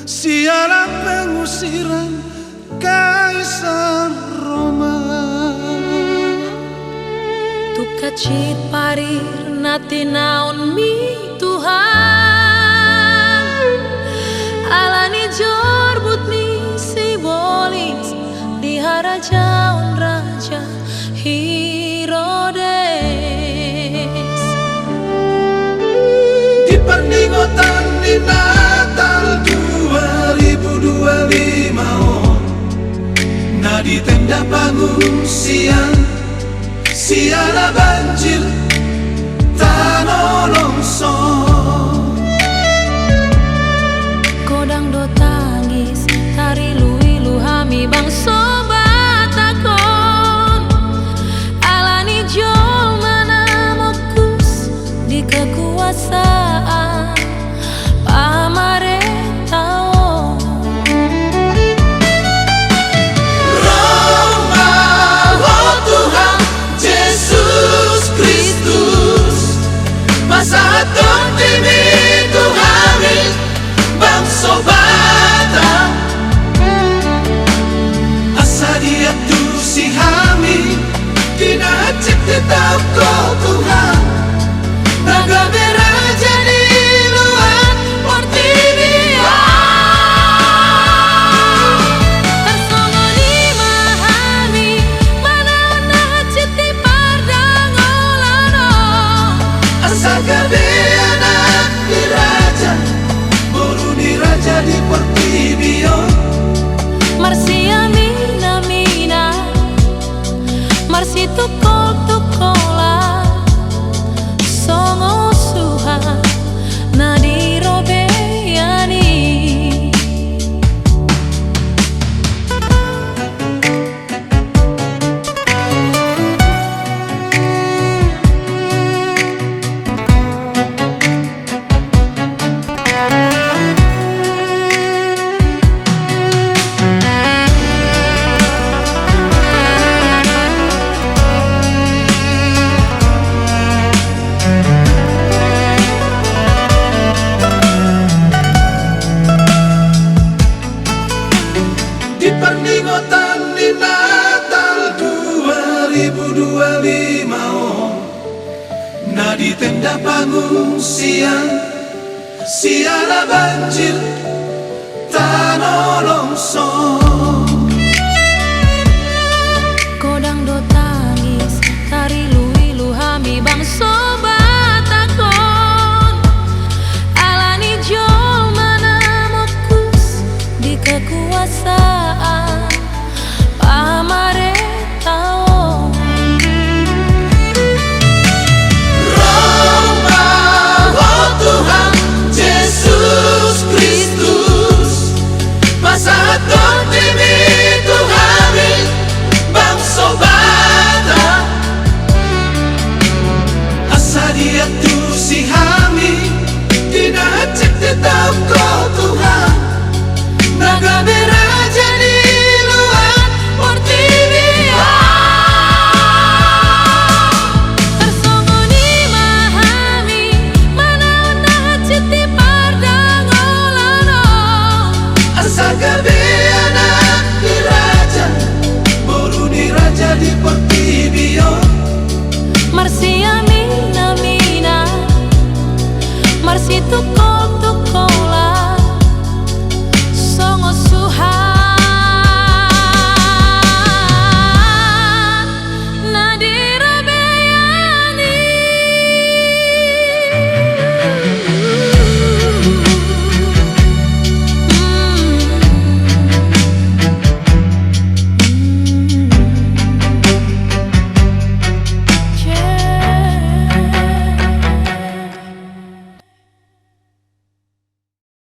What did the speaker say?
siaran pengusiran Kaisar Roma. Tukacit parir nati naon mi Tuhan, alani jorbut ni simbolis di harajaun Raja Herodes. Di perningotan di Natal 2025, nah di tenda pengungsian siara banjir tanah longsor. Kodang do tangis tari luilu hami bang sobat takon, alani jol mana mokus di kekuasaan pamarentah. Roma, oh Tuhan Yesus Kristus, masa hatun timi Tuhani bang sobata, asa dia tu si hami dinacik tetap kau Tuhan, naga beraja di luar Portinia. Tersongo di mahami mana nacit di pardangolano, Asa gabe anak di raja, bolu di raja di Portibio. marsia mina mina, marsi tukol tukola, songo suha nadi robeyani. Di perningotan di Natal 2025, nah di tenda pengungsian siara banjir